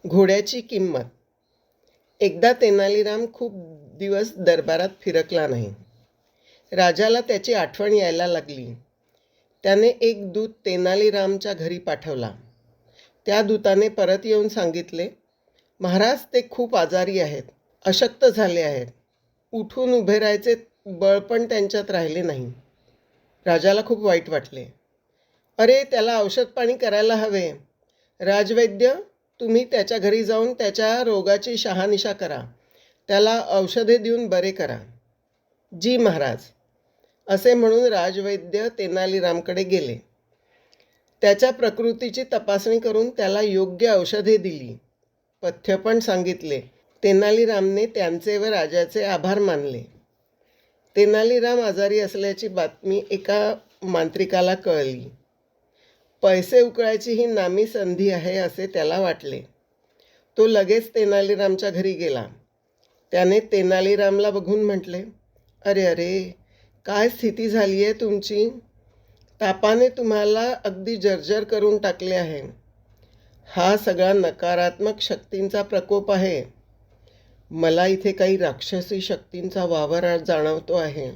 घोड्याची किंमत. एकदा तेनालीराम खूप दिवस दरबारात फिरकला नाही. राजाला त्याची आठवण यायला लागली. त्याने एक दूत तेनालीरामच्या घरी पाठवला. त्या दूताने परत येऊन सांगितले, महाराज ते खूप आजारी आहेत, अशक्त झाले आहेत. उठून उभे राहायचे बळ पण त्यांच्यात राहिले नाही. राजाला खूप वाईट वाटले. अरे, त्याला औषध पाणी करायला हवे. राजवैद्य, तुम्ही त्याच्या घरी जाऊन त्याच्या रोगाची शहानिशा करा. त्याला औषधे देऊन बरे करा. जी महाराज. असे म्हणून राजवैद्य तेनालीरामकडे गेले. त्याच्या प्रकृतीची तपासणी करून त्याला योग्य औषधे दिली. पथ्य पण सांगितले. तेनालीरामने त्यांचे व राजाचे आभार मानले. तेनालीराम आजारी असल्याची बातमी एका मांत्रिकाला कळली. पैसे उकळायची ही नामी संधी आहे असे त्याला वाटले. तो लगेच तेनालीरामच्या घरी गेला. त्याने तेनालीरामला बघून म्हटले, अरे अरे, काय स्थिती झाली आहे तुमची. तापाने तुम्हाला अगदी जर्जर करून टाकले आहे. हा सगळा नकारात्मक शक्तींचा प्रकोप आहे. मला इथे काही राक्षसी शक्तींचा वावर जाणवतो आहे.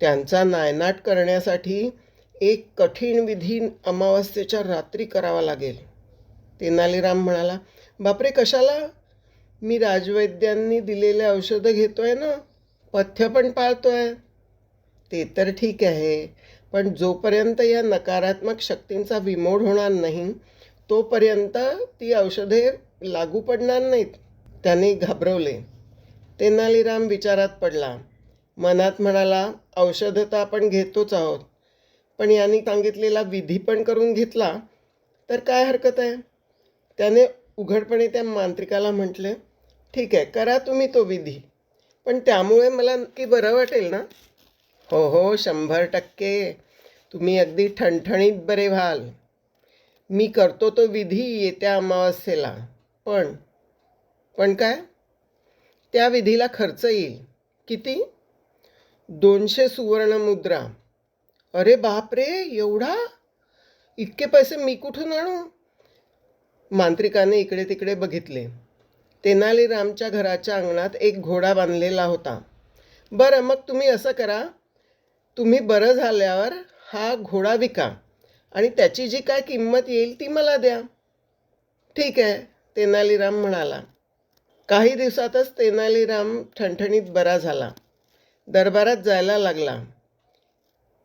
त्यांचा नायनाट करण्यासाठी एक कठीण विधी अमावस्येच्या रात्री करावा लागेल. तेनालीराम म्हणाला, बापरे, कशाला? मी राजवैद्यांनी दिलेले औषधं घेतोय ना, पथ्य पण पाळतोय. ते तर ठीक आहे, पण जोपर्यंत या नकारात्मक शक्तींचा विमोड होणार नाही तोपर्यंत ती औषधे लागू पडणार नाहीत. त्याने घाबरवले. तेनालीराम विचारात पडला. मनात म्हणाला, औषधं तर आपण घेतोच आहोत, पण यांनी सांगितलेला विधी पण करून घेतला तर काय हरकत आहे. त्याने उघडपणे त्या मांत्रिकाला म्हटले, ठीक आहे, करा तुम्ही तो विधी, पण त्यामुळे मला नक्की बरं वाटेल ना. हो हो, 100%. तुम्ही अगदी ठणठणीत बरे व्हाल. मी करतो तो विधी येत्या अमावस्येला. पण काय? त्या विधीला खर्च येईल. किती? 200 सुवर्णमुद्रा. अरे बापरे, एवढा? इतके पैसे मी कुठून आणू? मांत्रिकाने इकडे तिकडे बघितले. तेनालीरामच्या घराच्या अंगणात एक घोडा बांधलेला होता. बरं, मग तुम्ही असं करा, तुम्ही बरं झाल्यावर हा घोडा विका आणि त्याची जी काय किंमत येईल ती मला द्या. ठीक आहे, तेनालीराम म्हणाला. काही दिवसातच तेनालीराम ठणठणीत बरा झाला. दरबारात जायला लागला.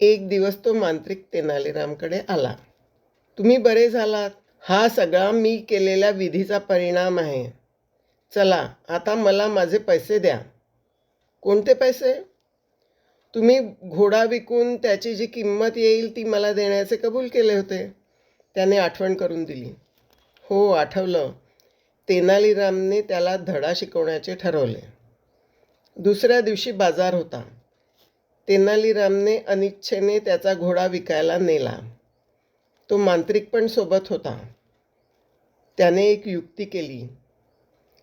एक दिवस तो मांत्रिक तेनालीरामकडे आला. तुम्ही बरे झालात. हा सगळा मी केलेल्या विधीचा परिणाम आहे. चला, आता मला माझे पैसे द्या. कोणते पैसे? तुम्ही घोडा विकून त्याची जी किंमत येईल ती मला देण्याचे कबूल केले होते. त्याने आठवण करून दिली. हो, आठवलं. तेनालीरामने त्याला धडा शिकवण्याचे ठरवले. दुसऱ्या दिवशी बाजार होता. तेनालीरामने अनिच्छेने त्याचा घोडा विकायला नेला. तो मांत्रिक पण सोबत होता. त्याने एक युक्ती केली.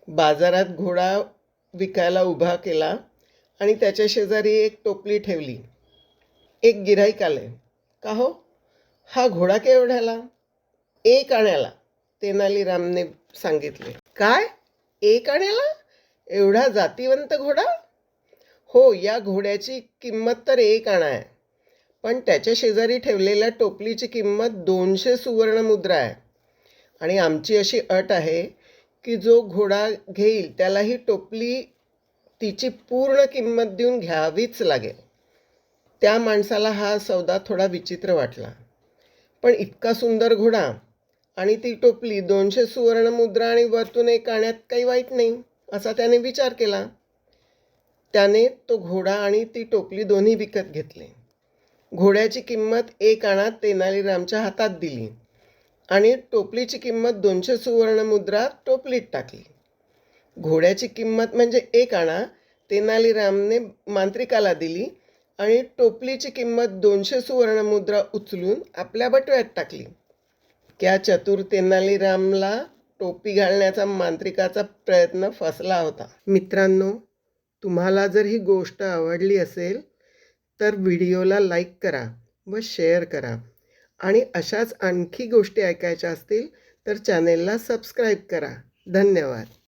बाजारात घोडा विकायला उभा केला आणि त्याच्या शेजारी एक टोपली ठेवली. एक गिऱ्हाईक आले. का हो, हा घोडा केवढ्याला? 1 आण्याला, तेनालीरामने सांगितले. काय, 1 आण्याला? एवढा जातीवंत घोडा? हो, या घोड्याची किंमत तर 1 आणा आहे, पण त्याच्या शेजारी ठेवलेल्या टोपलीची किंमत 200 सुवर्णमुद्रा आहे. आणि आमची अशी अट आहे की जो घोडा घेईल त्याला ही टोपली तिची पूर्ण किंमत देऊन घ्यावीच लागेल. त्या माणसाला हा सौदा थोडा विचित्र वाटला. पण इतका सुंदर घोडा आणि ती टोपली 200 सुवर्णमुद्रा आणि वरतून 1 आण्यात काही वाईट नाही असा त्याने विचार केला. त्याने तो घोडा आणि ती टोपली दोन्ही विकत घेतले. घोड्याची किंमत 1 आणा तेनालीरामच्या हातात दिली आणि टोपलीची किंमत 200 सुवर्णमुद्रा टोपलीत टाकली. घोड्याची किंमत म्हणजे 1 आणा तेनालीरामने मांत्रिकाला दिली आणि टोपलीची किंमत 200 सुवर्णमुद्रा उचलून आपल्या बटव्यात टाकली. त्या चतुर तेनालीरामला टोपी घालण्याचा मांत्रिकाचा प्रयत्न फसला होता. मित्रांनो, तुम्हाला जर ही गोष्ट आवडली असेल तर व्हिडिओला लाईक करा व शेअर करा. आणि अशाच आणखी गोष्टी ऐकायच्या असतील तर चॅनेलला सबस्क्राईब करा. धन्यवाद.